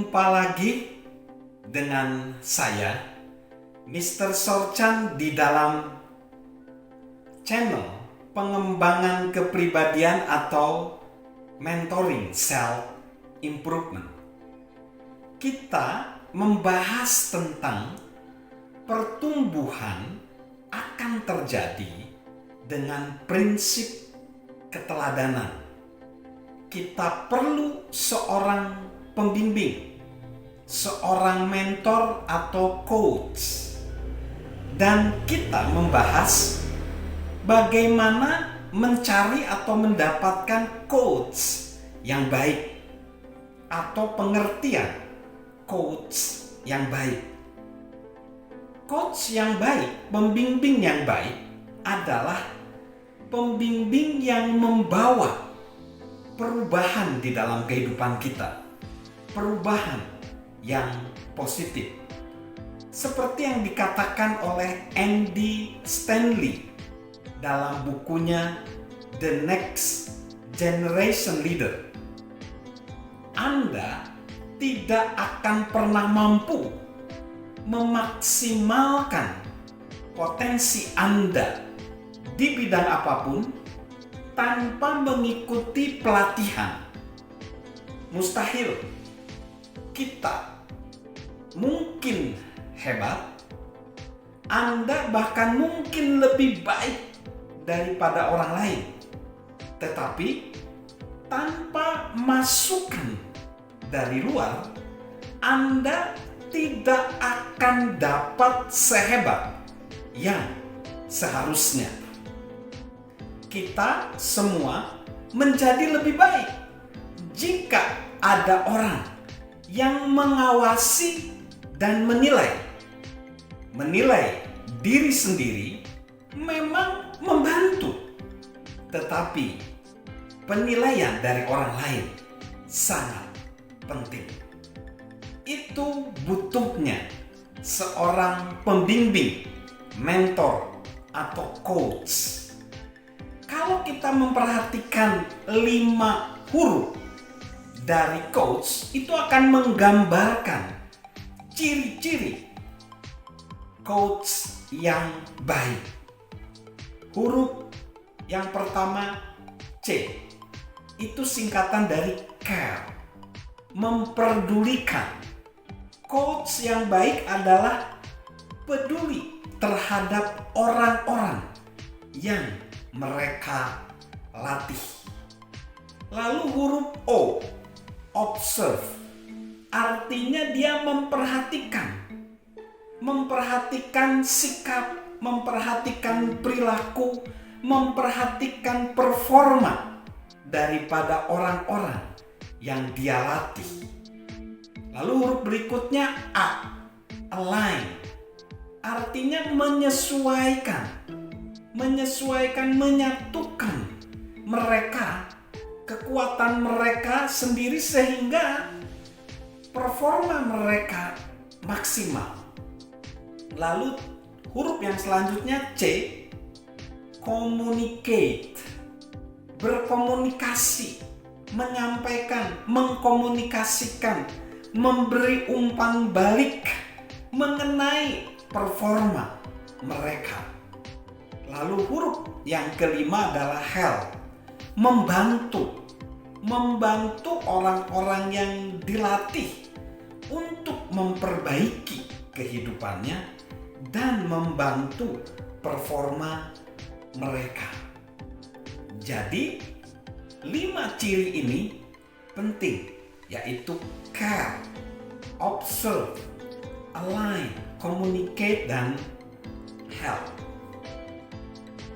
Jumpa lagi dengan saya, Mr. Sorchan, di dalam channel pengembangan kepribadian atau mentoring self improvement. Kita membahas tentang pertumbuhan akan terjadi dengan prinsip keteladanan. Kita perlu seorang pembimbing, seorang mentor atau coach. Dan kita membahas bagaimana mencari atau mendapatkan coach yang baik atau pengertian coach yang baik. Coach yang baik, pembimbing yang baik adalah pembimbing yang membawa perubahan di dalam kehidupan kita, perubahan yang positif. Seperti yang dikatakan oleh Andy Stanley dalam bukunya The Next Generation Leader. Anda tidak akan pernah mampu memaksimalkan potensi Anda di bidang apapun tanpa mengikuti pelatihan. Mustahil. Kita mungkin hebat, Anda bahkan mungkin lebih baik daripada orang lain, tetapi tanpa masukan dari luar, Anda tidak akan dapat sehebat yang seharusnya. Kita semua menjadi lebih baik jika ada orang yang mengawasi dan menilai diri sendiri. Memang membantu, tetapi penilaian dari orang lain sangat penting. Itu butuhnya seorang pembimbing, mentor atau coach. Kalau kita memperhatikan 5 huruf dari coach, itu akan menggambarkan ciri-ciri coach yang baik. Huruf yang pertama C, itu singkatan dari care, memperdulikan. Coach yang baik adalah peduli terhadap orang-orang yang mereka latih. Lalu huruf O, observe, artinya dia memperhatikan sikap, memperhatikan perilaku, memperhatikan performa daripada orang-orang yang dia latih. Lalu huruf berikutnya A, align, artinya menyatukan mereka, kekuatan mereka sendiri sehingga performa mereka maksimal. Lalu huruf yang selanjutnya C, communicate, berkomunikasi, menyampaikan, mengkomunikasikan, memberi umpan balik mengenai performa mereka. Lalu huruf yang kelima adalah help, membantu orang-orang yang dilatih untuk memperbaiki kehidupannya dan membantu performa mereka. Jadi 5 ciri ini penting, yaitu care, observe, align, communicate, dan help.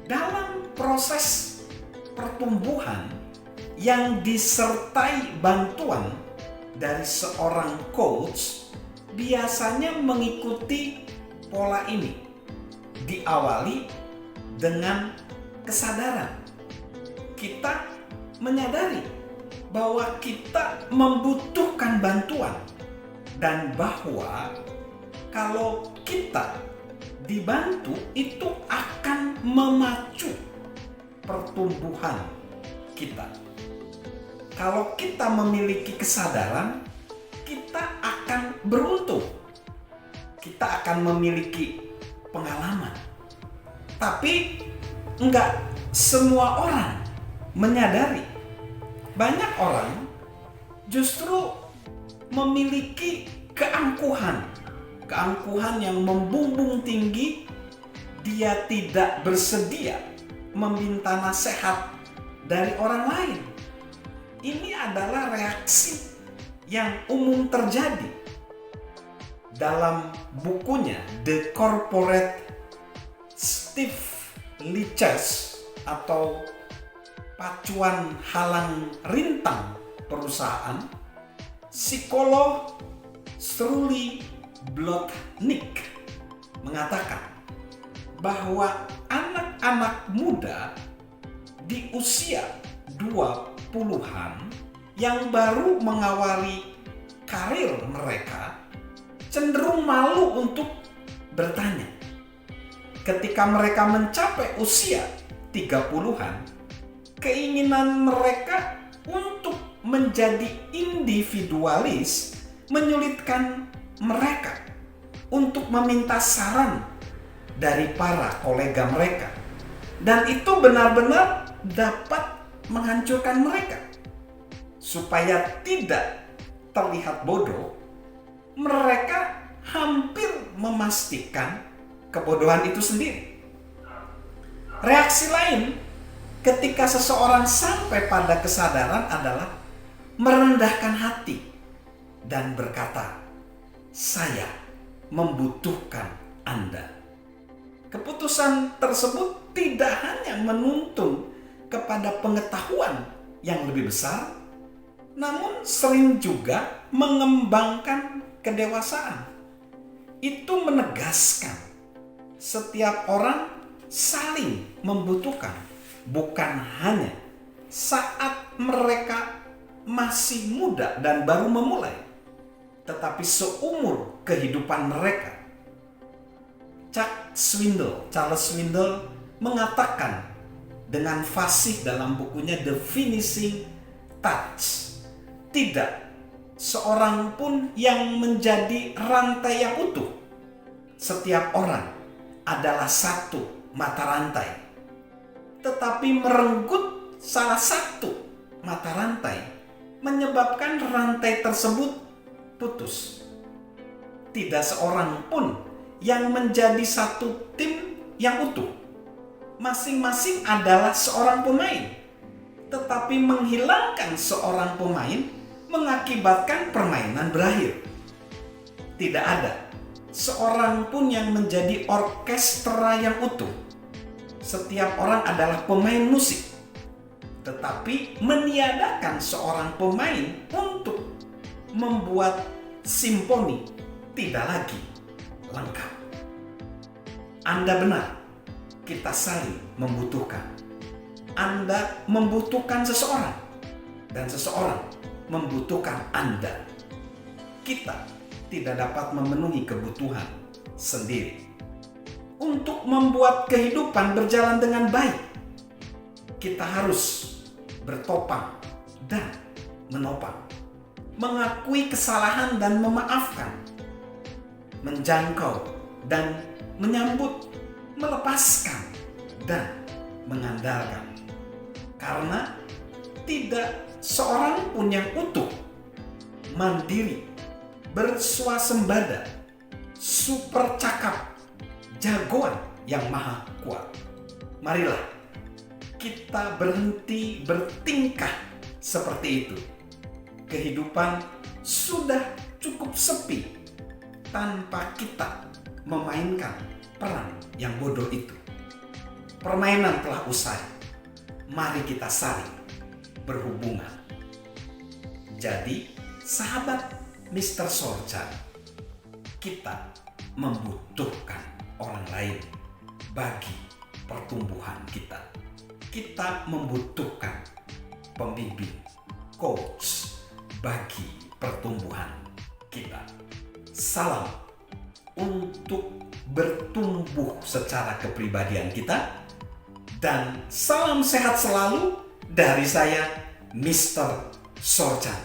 Dalam proses pertumbuhan yang disertai bantuan dari seorang coach, biasanya mengikuti pola ini. Diawali dengan kesadaran. Kita menyadari bahwa kita membutuhkan bantuan dan bahwa kalau kita dibantu itu akan memacu pertumbuhan kita. Kalau kita memiliki kesadaran, kita beruntung. Kita akan memiliki pengalaman. Tapi enggak semua orang menyadari. Banyak orang justru memiliki keangkuhan yang membumbung tinggi. Dia tidak bersedia meminta nasihat dari orang lain. Ini adalah reaksi yang umum terjadi. Dalam bukunya The Corporate Steve Lichess atau Pacuan Halang Rintang Perusahaan, psikolog Struly Blotnick mengatakan bahwa anak-anak muda di usia 20-an yang baru mengawali karir mereka cenderung malu untuk bertanya. Ketika mereka mencapai usia 30-an, keinginan mereka untuk menjadi individualis menyulitkan mereka untuk meminta saran dari para kolega mereka. Dan itu benar-benar dapat menghancurkan mereka. Supaya tidak terlihat bodoh, mereka hampir memastikan kebodohan itu sendiri. Reaksi lain ketika seseorang sampai pada kesadaran adalah merendahkan hati dan berkata, "Saya membutuhkan Anda." Keputusan tersebut tidak hanya menuntun kepada pengetahuan yang lebih besar, namun sering juga mengembangkan kedewasaan. Itu menegaskan setiap orang saling membutuhkan, bukan hanya saat mereka masih muda dan baru memulai, tetapi seumur kehidupan mereka. Charles Swindoll mengatakan dengan fasih dalam bukunya The Finishing Touch, tidak seorang pun yang menjadi rantai yang utuh. Setiap orang adalah satu mata rantai, tetapi merenggut salah satu mata rantai menyebabkan rantai tersebut putus. Tidak seorang pun yang menjadi satu tim yang utuh. Masing-masing adalah seorang pemain, tetapi menghilangkan seorang pemain mengakibatkan permainan berakhir. Tidak ada seorang pun yang menjadi orkestra yang utuh. Setiap orang adalah pemain musik, tetapi meniadakan seorang pemain untuk membuat simfoni tidak lagi lengkap. Anda benar, kita saling membutuhkan. Anda membutuhkan seseorang, dan seseorang membutuhkan Anda. Kita tidak dapat memenuhi kebutuhan sendiri. Untuk membuat kehidupan berjalan dengan baik, kita harus bertopang dan menopang, mengakui kesalahan dan memaafkan, menjangkau dan menyambut, melepaskan dan mengandalkan. Karena tidak seorang pun yang utuh, mandiri, bersuasembada, super cakap, jagoan yang maha kuat. Marilah kita berhenti bertingkah seperti itu. Kehidupan sudah cukup sepi tanpa kita memainkan peran yang bodoh itu. Permainan telah usai. Mari kita saling berhubungan. Jadi, sahabat Mr. Sorjan, kita membutuhkan orang lain bagi pertumbuhan kita. Kita membutuhkan pembimbing, coach bagi pertumbuhan kita. Salam untuk bertumbuh secara kepribadian kita, dan salam sehat selalu dari saya, Mr. Sorjan.